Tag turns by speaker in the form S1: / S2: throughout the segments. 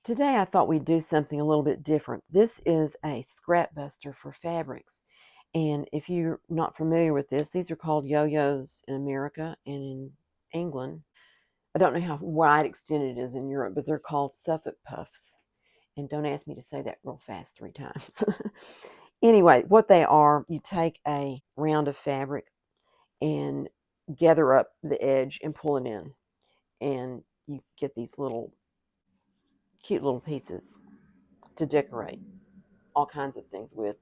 S1: Today I thought we'd do something a little bit different. This is a scrap buster for fabrics. And if you're not familiar with this, these are called yo-yos in America and in England. I don't know how wide extended it is in Europe, but they're called Suffolk puffs. And don't ask me to say that real fast 3 times. Anyway, what they are, you take a round of fabric and gather up the edge and pull it in. And you get these cute little pieces to decorate all kinds of things with.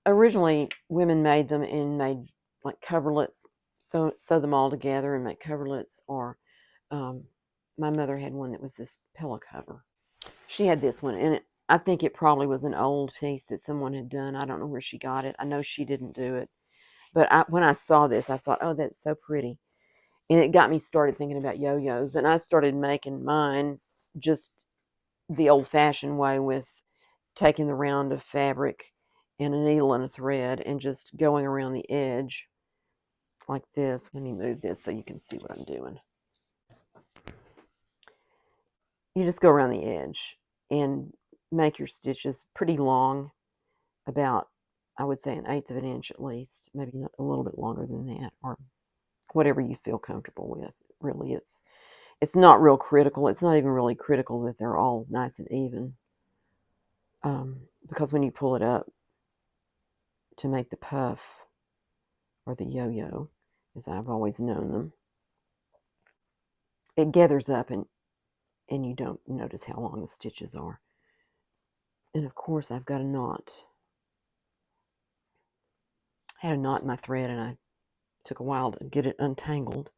S1: Originally, women made them and made like coverlets, sew them all together and make coverlets. Or um, my mother had one that was this pillow cover. She had this one, and I think it probably was an old piece that someone had done. I don't know where she got it. I know she didn't do it, but when I saw this, I thought, "Oh, that's so pretty," and it got me started thinking about yo-yos. And I started making mine just the old-fashioned way, with taking the round of fabric and a needle and a thread and just going around the edge like this. Let me move this so you can see what I'm doing. You just go around the edge and make your stitches pretty long, about, I would say, 1/8 of an inch at least, maybe a little bit longer than that, or whatever you feel comfortable with. Really, it's not real critical. It's not even really critical that they're all nice and even, because when you pull it up to make the puff, or the yo-yo, as I've always known them, it gathers up, and you don't notice how long the stitches are. And of course, I've got a knot. I had a knot in my thread, and I took a while to get it untangled.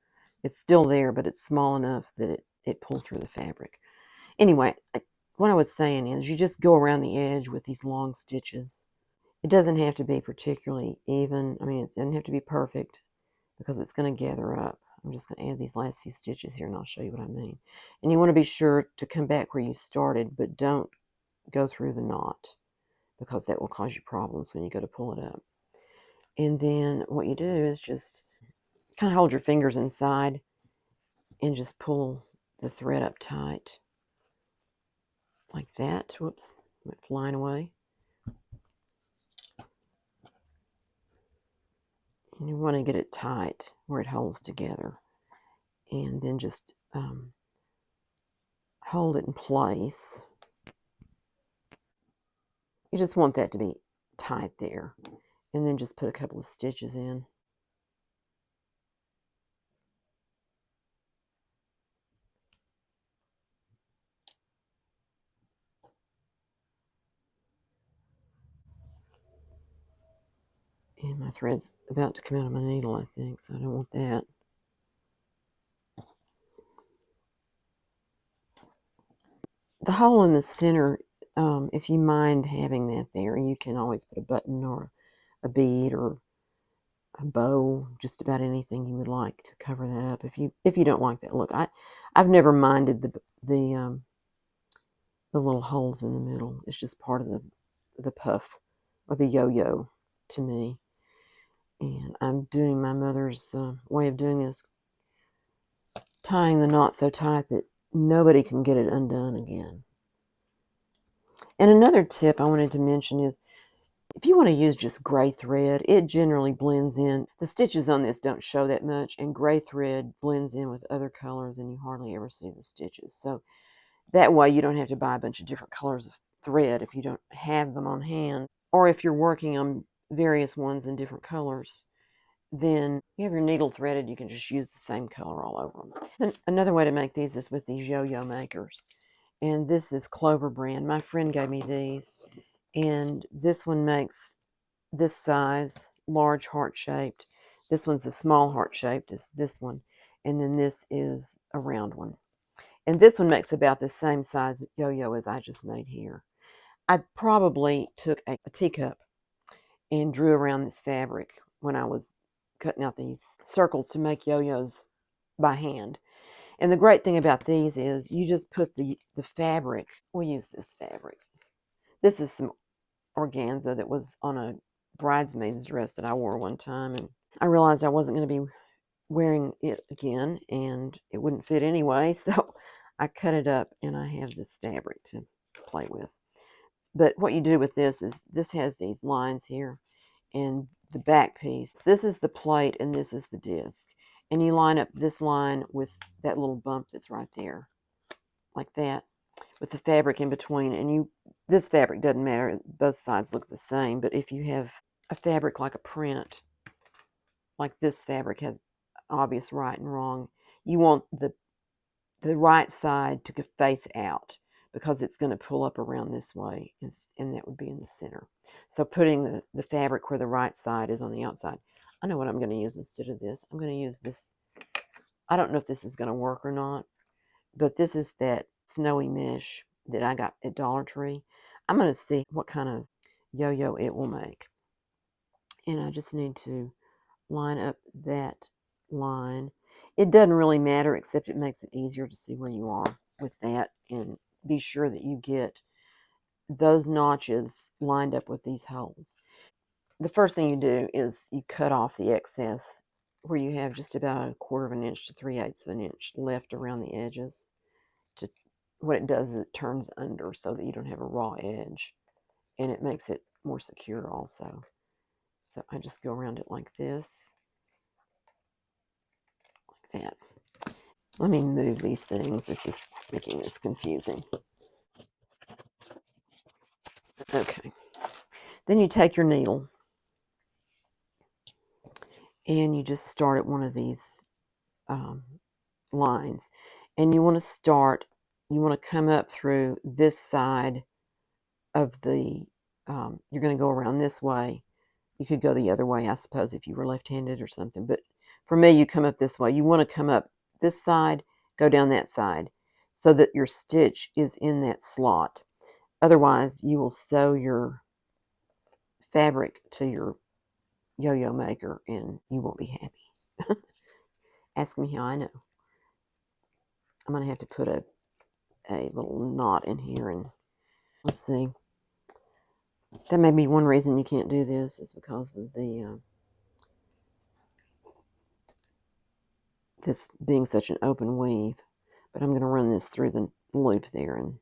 S1: It's still there, but it's small enough that it pulled through the fabric. Anyway, what I was saying is, you just go around the edge with these long stitches. It doesn't have to be particularly even. I mean, it doesn't have to be perfect, because it's going to gather up. I'm just going to add these last few stitches here, and I'll show you what I mean. And you want to be sure to come back where you started, but don't go through the knot, because that will cause you problems when you go to pull it up. And then what you do is just kind of hold your fingers inside and just pull the thread up tight like that. Whoops, went flying away. And you want to get it tight where it holds together, and then just hold it in place. You just want that to be tight there, and then just put a couple of stitches in. And my thread's about to come out of my needle, I think, so I don't want that. The hole in the center, if you mind having that there, you can always put a button or a bead or a bow, just about anything you would like to cover that up. If you don't like that look, I've never minded the little holes in the middle. It's just part of the puff, or the yo-yo, to me. And I'm doing my mother's way of doing this, tying the knot so tight that nobody can get it undone again. And another tip I wanted to mention is, if you want to use just gray thread, it generally blends in. The stitches on this don't show that much, and gray thread blends in with other colors, and you hardly ever see the stitches. So that way you don't have to buy a bunch of different colors of thread if you don't have them on hand. Or if you're working on various ones in different colors, then you have your needle threaded, you can just use the same color all over them. And another way to make these is with these yo-yo makers. And this is Clover brand. My friend gave me these. And this one makes this size, large heart-shaped. This one's a small heart-shaped, is this one. And then this is a round one. And this one makes about the same size yo-yo as I just made here. I probably took a teacup and drew around this fabric when I was cutting out these circles to make yo-yos by hand. And the great thing about these is, you just put the fabric. We'll use this fabric. This is some organza that was on a bridesmaid's dress that I wore one time, and I realized I wasn't going to be wearing it again, and it wouldn't fit anyway, so I cut it up, and I have this fabric to play with. But what you do with this is this has these lines here and the back piece. This is the plate and this is the disc. And you line up this line with that little bump that's right there, like that, with the fabric in between. And this fabric doesn't matter, both sides look the same, but if you have a fabric like a print, like this fabric has obvious right and wrong, you want the right side to face out because it's going to pull up around this way, and that would be in the center. So putting the fabric where the right side is on the outside. I know what I'm going to use instead of this. I'm going to use this. I don't know if this is going to work or not, but this is that snowy mesh that I got at Dollar Tree. I'm going to see what kind of yo-yo it will make. And I just need to line up that line. It doesn't really matter, except it makes it easier to see where you are with that, and be sure that you get those notches lined up with these holes. The first thing you do is you cut off the excess where you have just about 1/4 of an inch to 3/8 of an inch left around the edges. What it does is it turns under so that you don't have a raw edge, and it makes it more secure also. So I just go around it like this, like that. Let me move these things. This is making this confusing. Okay. Then you take your needle and you just start at one of these lines. And you want to come up through this side of the, you're going to go around this way. You could go the other way, I suppose, if you were left-handed or something. But for me, you come up this way. You want to come up this side, go down that side, so that your stitch is in that slot. Otherwise, you will sew your fabric to your yo-yo maker and you won't be happy. Ask me how I know. I'm going to have to put a little knot in here, and let's see. That may be one reason you can't do this, is because of the this being such an open weave. But I'm going to run this through the loop there, and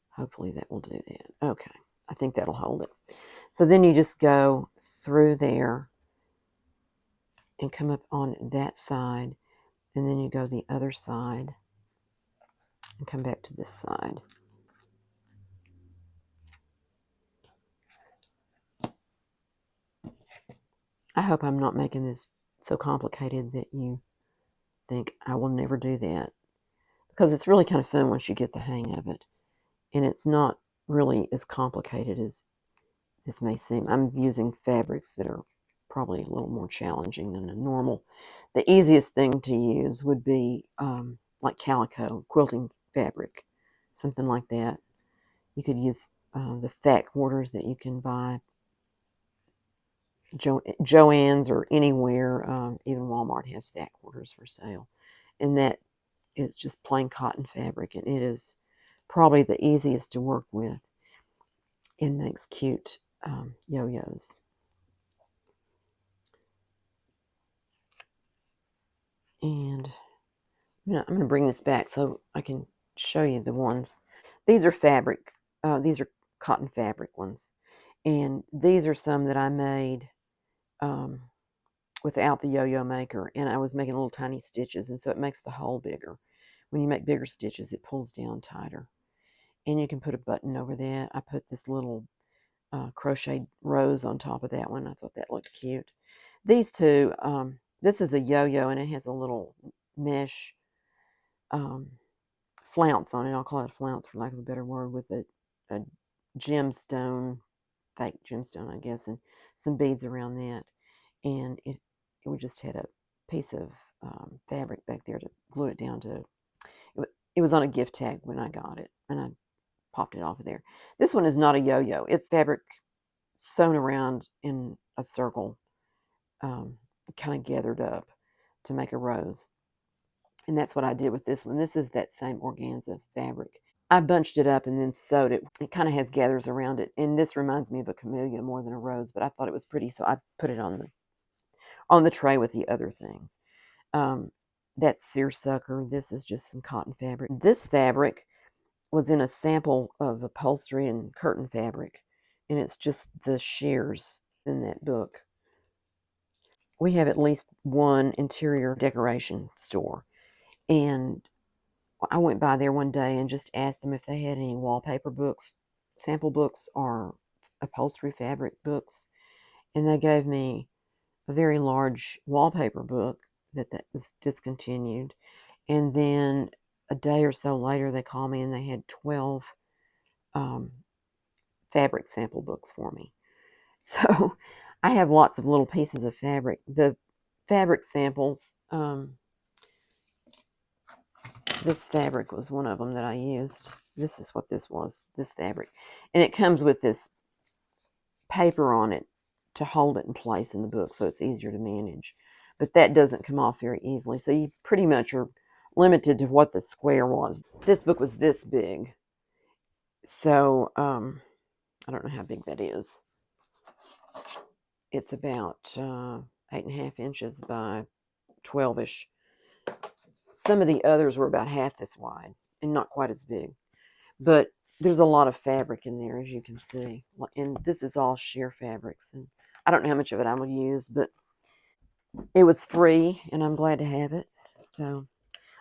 S1: hopefully that will do that. Okay, I think that'll hold it. So then you just go through there and come up on that side, and then you go the other side and come back to this side. I hope I'm not making this so complicated that you think I will never do that, because it's really kind of fun once you get the hang of it, and it's not really as complicated as this may seem. I'm using fabrics that are probably a little more challenging than a normal. The easiest thing to use would be like calico, quilting fabric, something like that. You could use the fat quarters that you can buy Joann's or anywhere. Even Walmart has fat quarters for sale, and that is just plain cotton fabric, and it is probably the easiest to work with and makes cute yo-yos. And I'm going to bring this back so I can show you the ones. These are fabric. These are cotton fabric ones, and these are some that I made without the yo-yo maker, and I was making little tiny stitches, and so it makes the hole bigger. When you make bigger stitches, it pulls down tighter, and you can put a button over that. I put this little crocheted rose on top of that one. I thought that looked cute. These two, this is a yo-yo, and it has a little mesh flounce on it. I'll call it a flounce for lack of a better word, with a gemstone, fake gemstone, I guess, and some beads around that. And we just had a piece of fabric back there to glue it down to. It was on a gift tag when I got it, and I popped it off of there. This one is not a yo-yo. It's fabric sewn around in a circle, kind of gathered up to make a rose. And that's what I did with this one. This is that same organza fabric. I bunched it up and then sewed it. It kind of has gathers around it. And this reminds me of a camellia more than a rose, but I thought it was pretty, so I put it on the tray with the other things. That's seersucker. This is just some cotton fabric. This fabric was in a sample of upholstery and curtain fabric, and it's just the shears in that book. We have at least one interior decoration store, and I went by there one day and just asked them if they had any wallpaper books, sample books, or upholstery fabric books, and they gave me a very large wallpaper book that was discontinued. And then a day or so later, they called me and they had 12 um, fabric sample books for me. So I have lots of little pieces of fabric. The fabric samples, this fabric was one of them that I used. This is what this was, this fabric. And it comes with this paper on it to hold it in place in the book so it's easier to manage. But that doesn't come off very easily. So you pretty much are limited to what the square was. This book was this big. So I don't know how big that is. It's about 8.5 inches by 12-ish. Some of the others were about half this wide and not quite as big. But there's a lot of fabric in there, as you can see. And this is all sheer fabrics. And I don't know how much of it I would use, but it was free, and I'm glad to have it. So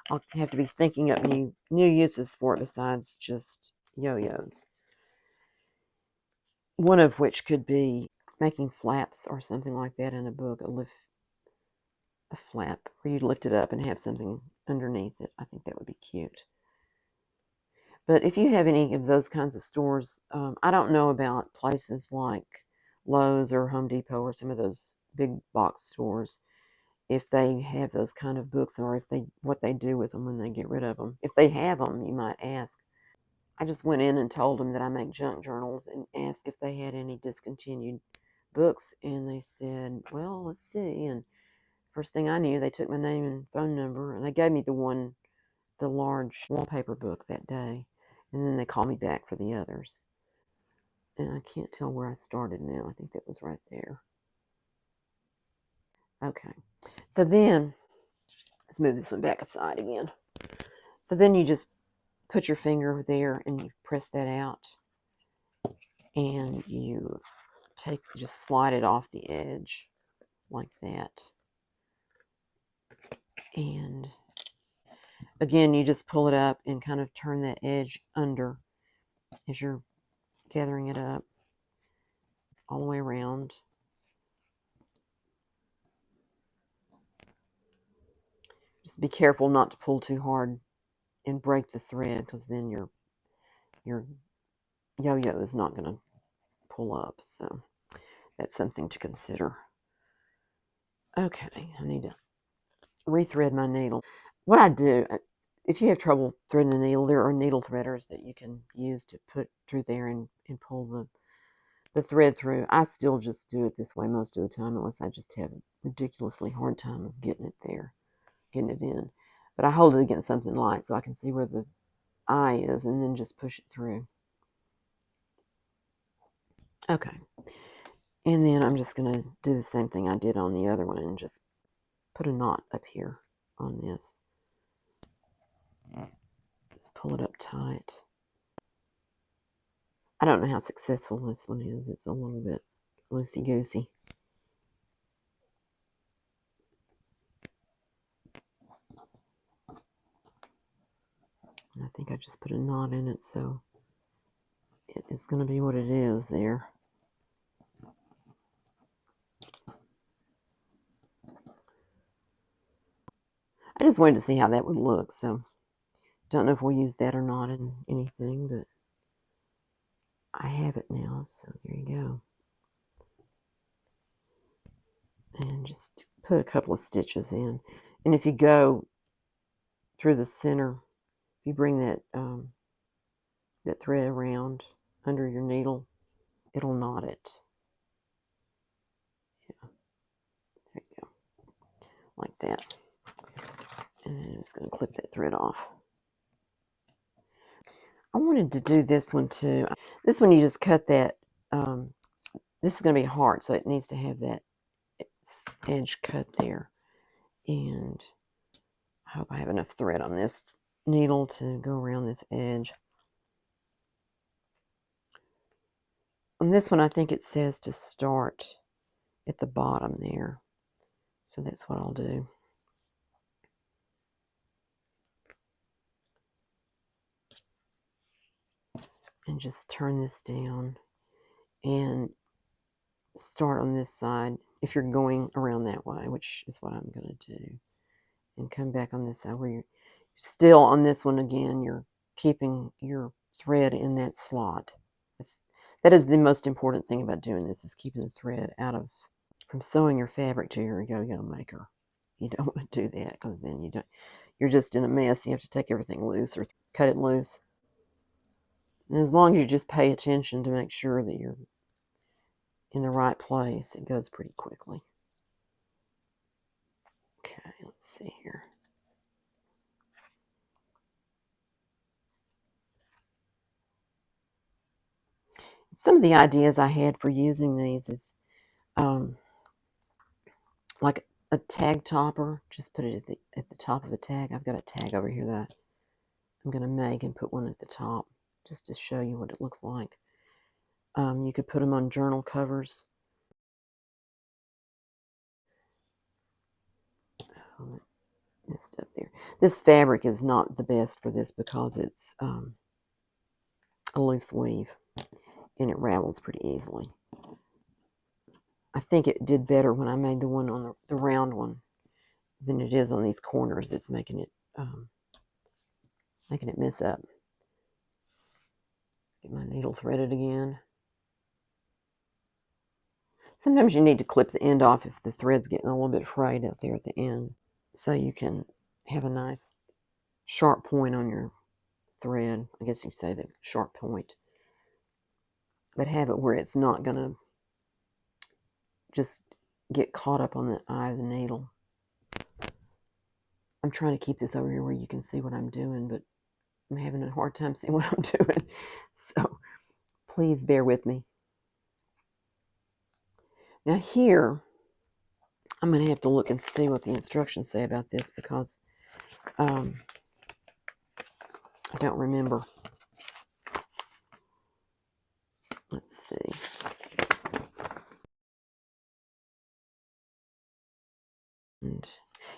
S1: I'll have to be thinking up new uses for it besides just yo-yos. One of which could be making flaps or something like that in a book, a flap where you lift it up and have something underneath it. I think that would be cute. But if you have any of those kinds of stores, I don't know about places like Lowe's or Home Depot or some of those big box stores, if they have those kind of books or what they do with them when they get rid of them. If they have them, you might ask. I just went in and told them that I make junk journals and asked if they had any discontinued books, and they said, well, let's see. And first thing I knew, they took my name and phone number, and they gave me the large wallpaper book that day, and then they called me back for the others. And I can't tell where I started now. I think that was right there. Okay, so then let's move this one back aside again. So then you just put your finger there and you press that out, and you just slide it off the edge like that. And again, you just pull it up and kind of turn that edge under as you're gathering it up all the way around. Just be careful not to pull too hard and break the thread, because then your yo-yo is not going to pull up. So that's something to consider. Okay, I need to rethread my needle. What I do, if you have trouble threading a needle, there are needle threaders that you can use to put through there and pull the thread through. I still just do it this way most of the time, unless I just have a ridiculously hard time of getting it there, getting it in. But I hold it against something light so I can see where the eye is, and then just push it through. Okay. And then I'm just going to do the same thing I did on the other one and just put a knot up here on this. Just pull it up tight. I don't know how successful this one is. It's a little bit loosey-goosey. I think I just put a knot in it, so it is going to be what it is there. I just wanted to see how that would look, so don't know if we'll use that or not in anything, but I have it now, so there you go. And just put a couple of stitches in. And if you go through the center, if you bring that that thread around under your needle, it'll knot it. Yeah, there you go, like that. And then I'm just going to clip that thread off. I wanted to do this one too. This one you just cut that. This is going to be a heart, so it needs to have that edge cut there. And I hope I have enough thread on this needle to go around this edge. On this one, I think it says to start at the bottom there. So that's what I'll do. And just turn this down and start on this side if you're going around that way, which is what I'm going to do. And come back on this side where you're still on this one again, you're keeping your thread in that slot. That is the most important thing about doing this, is keeping the thread out of, from sewing your fabric to your yo-yo maker. You don't want to do that, because then you're just in a mess. You have to take everything loose or cut it loose. And as long as you just pay attention to make sure that you're in the right place, it goes pretty quickly. Okay, let's see here. Some of the ideas I had for using these is like a tag topper. Just put it at the top of a tag. I've got a tag over here that I'm going to make and put one at the top just to show you what it looks like. You could put them on journal covers. Oh, that's messed up there. This fabric is not the best for this because it's a loose weave and it ravels pretty easily. I think it did better when I made the one on the round one than it is on these corners. It's making it mess up. Get my needle threaded again. Sometimes you need to clip the end off if the thread's getting a little bit frayed out there at the end, so you can have a nice sharp point on your thread. I guess you could say the sharp point, but have it where it's not going to just get caught up on the eye of the needle. I'm trying to keep this over here where you can see what I'm doing, but I'm having a hard time seeing what I'm doing, so please bear with me. Now here, I'm going to have to look and see what the instructions say about this, because I don't remember. Let's see. And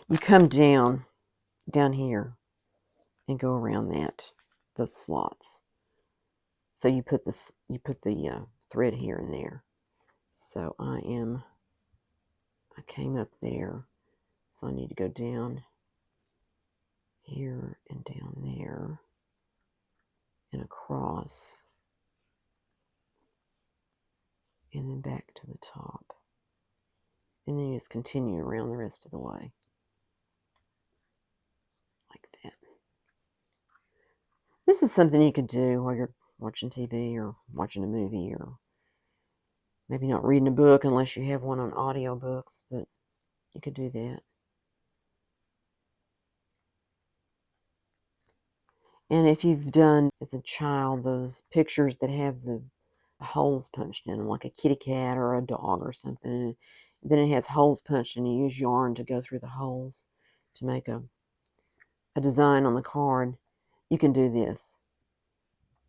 S1: you come down here and go around those slots. So you put the thread here and there. So I came up there, so I need to go down here and down there and across, and then back to the top. And then you just continue around the rest of the way. Like that. This is something you could do while you're watching TV or watching a movie, or maybe not reading a book unless you have one on audiobooks, but you could do that. And if you've done as a child those pictures that have the holes punched in them, like a kitty cat or a dog or something, and then it has holes punched and you use yarn to go through the holes to make a design on the card, you can do this.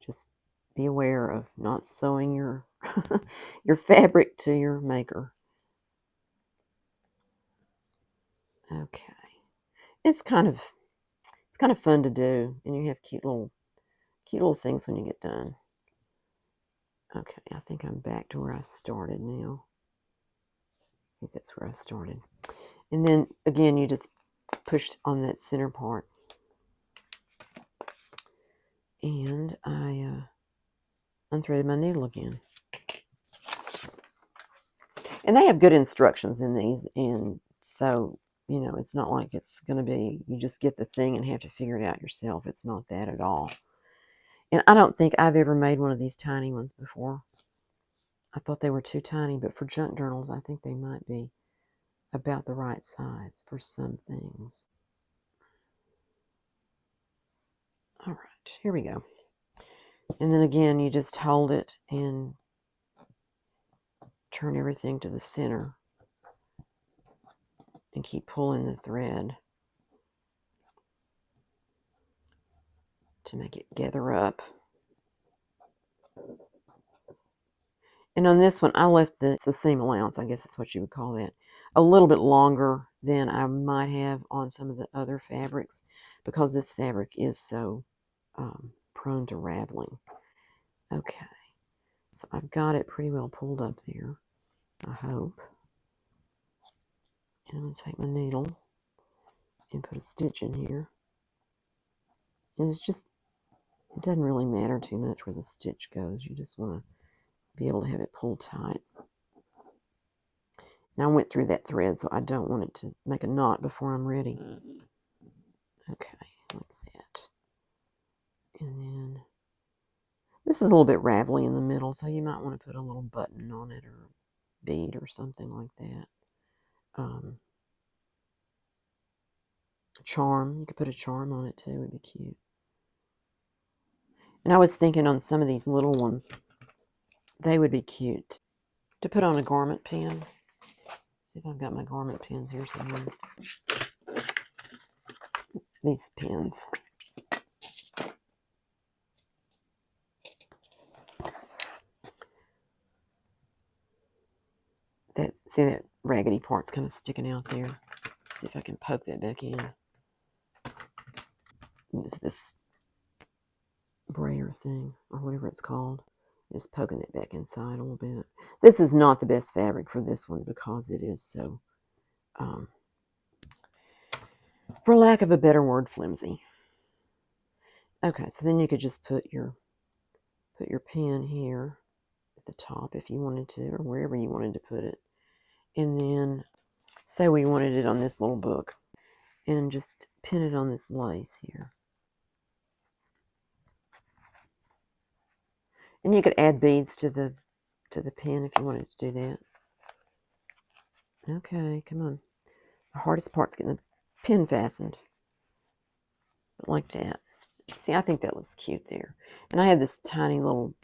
S1: Just be aware of not sewing your your fabric to your maker. Okay. It's kind of fun to do, and you have cute little things when you get done. Okay, I think I'm back to where I started now. I think that's where I started. And then again, you just push on that center part. And I unthreaded my needle again. And they have good instructions in these, and so, you know, it's not like it's going to be, you just get the thing and have to figure it out yourself. It's not that at all. And I don't think I've ever made one of these tiny ones before. I thought they were too tiny, but for junk journals, I think they might be about the right size for some things. All right, here we go. And then again, you just hold it and turn everything to the center and keep pulling the thread to make it gather up. And on this one, I left the seam allowance, I guess is what you would call that, a little bit longer than I might have on some of the other fabrics because this fabric is so prone to raveling. Okay, so I've got it pretty well pulled up there, I hope. And I'm going to take my needle and put a stitch in here. And it's just, it doesn't really matter too much where the stitch goes. You just want to be able to have it pulled tight. Now I went through that thread, so I don't want it to make a knot before I'm ready. Okay, like that. And then this is a little bit ravelly in the middle, so you might want to put a little button on it or bead or something like that. Charm, you could put a charm on it too, it would be cute. And I was thinking on some of these little ones, they would be cute to put on a garment pin. See if I've got my garment pins here somewhere. These pins. See that raggedy part's kind of sticking out there. See if I can poke that back in. Use this brayer thing or whatever it's called. Just poking it back inside a little bit. This is not the best fabric for this one because it is so, for lack of a better word, flimsy. Okay, so then you could just put your pin here at the top if you wanted to, or wherever you wanted to put it. And then say we wanted it on this little book, and just pin it on this lace here. And you could add beads to the pin if you wanted to do that. Okay, come on. The hardest part's getting the pin fastened. Like that. See, I think that looks cute there. And I have this tiny little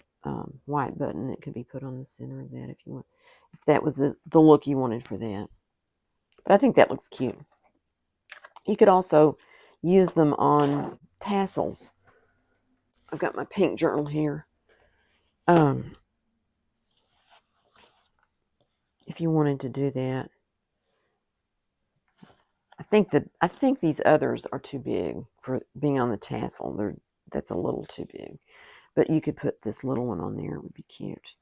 S1: white button that could be put on the center of that if you want. If that was the look you wanted for that. But I think that looks cute. You could also use them on tassels. I've got my pink journal here. If you wanted to do that. I think these others are too big for being on the tassel. That's a little too big. But you could put this little one on there. It would be cute.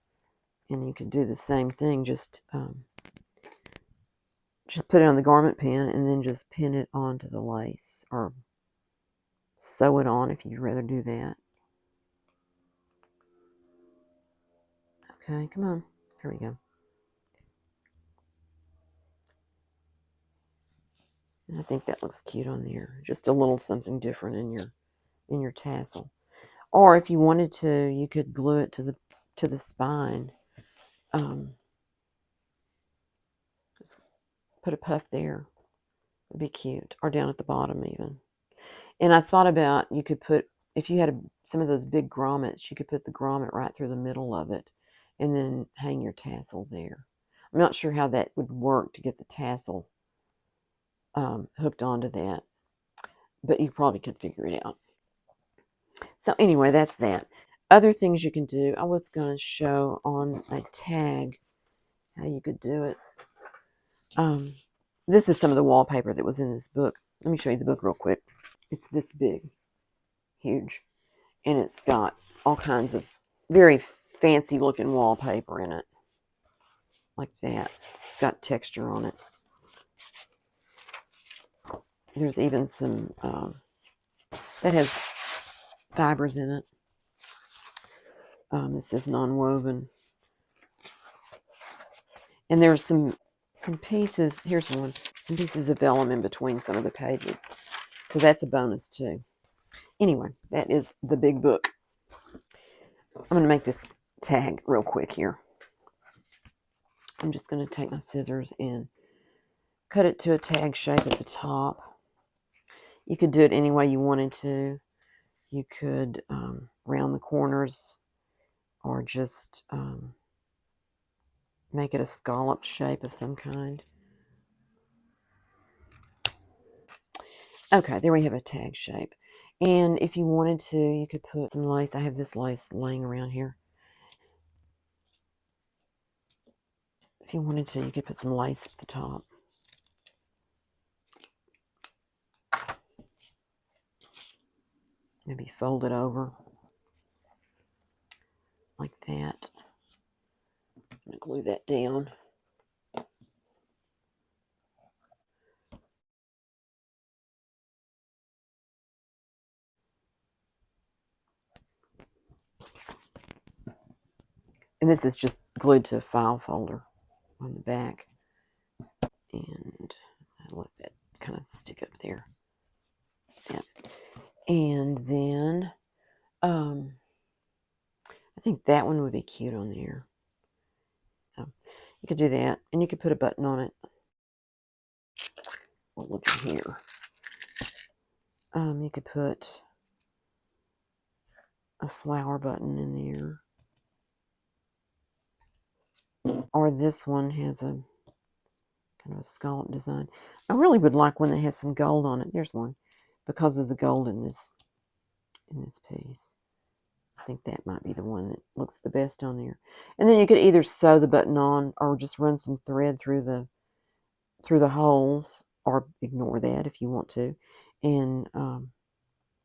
S1: And you could do the same thing. Just put it on the garment pin and then just pin it onto the lace. Or sew it on if you'd rather do that. Okay, come on. Here we go. And I think that looks cute on there. Just a little something different in your tassel. Or if you wanted to, you could glue it to the spine. Just put a puff there. It'd be cute. Or down at the bottom even. And I thought about you could put, if you had some of those big grommets, you could put the grommet right through the middle of it and then hang your tassel there. I'm not sure how that would work to get the tassel hooked onto that, but you probably could figure it out. So anyway, that's that. Other things you can do, I was going to show on a tag how you could do it. This is some of the wallpaper that was in this book. Let me show you the book real quick. It's this big, huge, and it's got all kinds of very fancy looking wallpaper in it, like that. It's got texture on it. There's even some that has fibers in it. This is non-woven, and there's some pieces. Here's one. Some pieces of vellum in between some of the pages, so that's a bonus too. Anyway, that is the big book. I'm going to make this tag real quick here. I'm just going to take my scissors and cut it to a tag shape at the top. You could do it any way you wanted to. You could round the corners or just make it a scallop shape of some kind. Okay, there we have a tag shape. And if you wanted to, you could put some lace. I have this lace laying around here. If you wanted to, you could put some lace at the top. Maybe fold it over like that. I'm going to glue that down. And this is just glued to a file folder on the back. And I'll let that kind of stick up there. Yeah. And then I think that one would be cute on there. So you could do that, and you could put a button on it. Well, look at here. You could put a flower button in there. Or this one has a kind of a scallop design. I really would like one that has some gold on it. There's one, because of the gold in this piece. I think that might be the one that looks the best on there. And then you could either sew the button on or just run some thread through the holes, or ignore that if you want to, and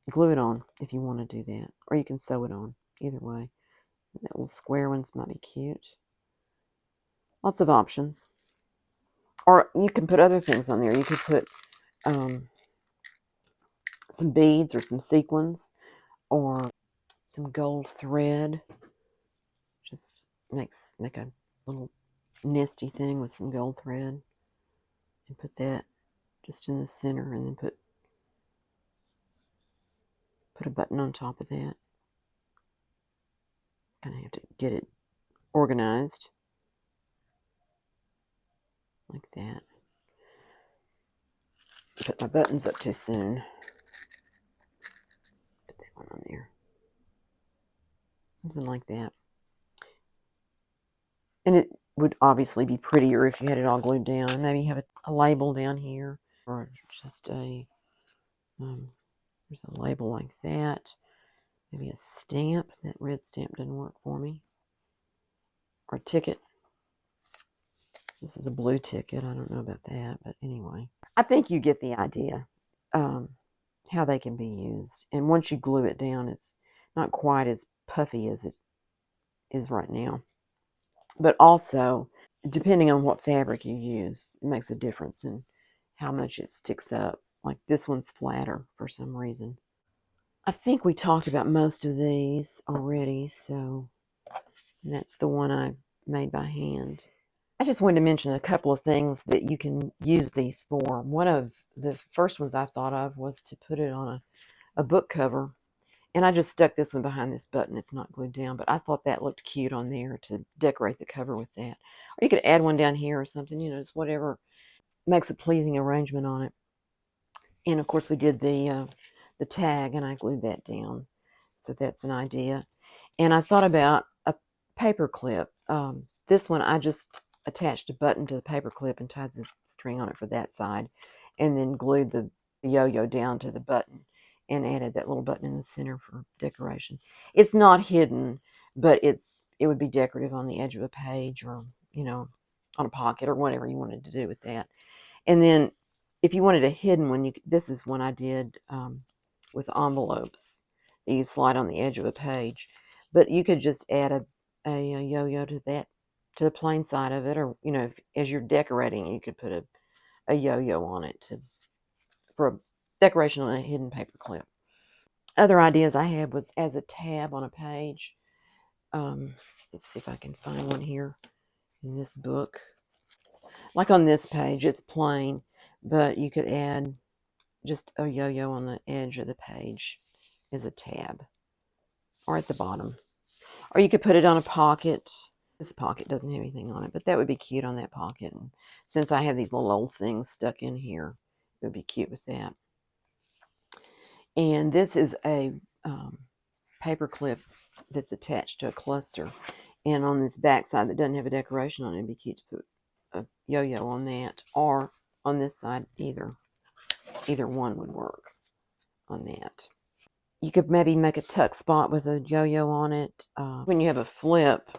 S1: glue it on if you want to do that. Or you can sew it on. Either way. That little square ones might be cute. Lots of options. Or you can put other things on there. You could put some beads or some sequins or some gold thread. Just make a little nesty thing with some gold thread, and put that just in the center, and then put a button on top of that. Kind of have to get it organized like that. Put my buttons up too soon. Put that one on there. Something like that. And it would obviously be prettier if you had it all glued down. Maybe have a label down here, or just a there's a label like that. Maybe a stamp. That red stamp didn't work for me. Or a ticket. This is a blue ticket. I don't know about that, but anyway. I think you get the idea, how they can be used. And once you glue it down, it's not quite as puffy as it is right now. But also, depending on what fabric you use, it makes a difference in how much it sticks up. Like this one's flatter for some reason. I think we talked about most of these already, so that's the one I made by hand. I just wanted to mention a couple of things that you can use these for. One of the first ones I thought of was to put it on a book cover. And I just stuck this one behind this button. It's not glued down, but I thought that looked cute on there to decorate the cover with that. Or you could add one down here or something, just whatever makes a pleasing arrangement on it. And of course we did the tag, and I glued that down. So that's an idea. And I thought about a paper clip. This one I just attached a button to the paper clip and tied the string on it for that side, and then glued the yo-yo down to the button and added that little button in the center for decoration. It's not hidden, but it would be decorative on the edge of a page, or on a pocket, or whatever you wanted to do with that. And then if you wanted a hidden one, this is one I did with envelopes that you slide on the edge of a page. But you could just add a yo-yo to the plain side of it, or as you're decorating, you could put a yo-yo on it for a decoration on a hidden paper clip. Other ideas I had was as a tab on a page. Let's see if I can find one here in this book. Like on this page, it's plain, but you could add just a yo-yo on the edge of the page as a tab, or at the bottom. Or you could put it on a pocket. This pocket doesn't have anything on it, but that would be cute on that pocket. And since I have these little old things stuck in here, it would be cute with that. And this is a paper clip that's attached to a cluster. And on this back side that doesn't have a decoration on it, it'd be cute to put a yo-yo on that, or on this side, either one would work on that. You could maybe make a tuck spot with a yo-yo on it. When you have a flip,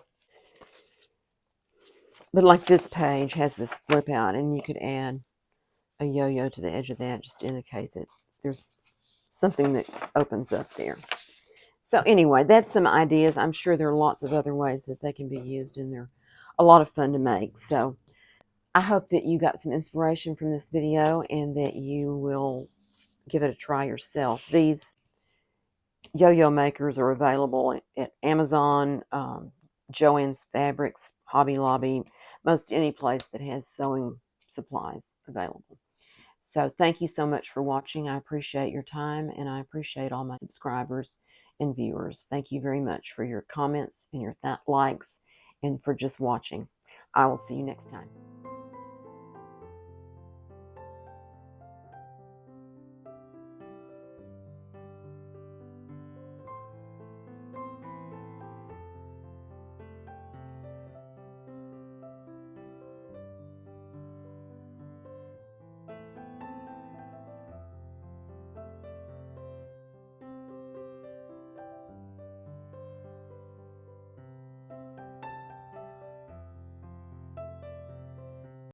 S1: But like this page has this flip out, and you could add a yo-yo to the edge of that just to indicate that there's something that opens up there. So anyway, that's some ideas. I'm sure there are lots of other ways that they can be used, and they're a lot of fun to make. So I hope that you got some inspiration from this video and that you will give it a try yourself. These yo-yo makers are available at Amazon, Joann's Fabrics, Hobby Lobby, most any place that has sewing supplies available. So thank you so much for watching. I appreciate your time, and I appreciate all my subscribers and viewers. Thank you very much for your comments and your likes and for just watching. I will see you next time.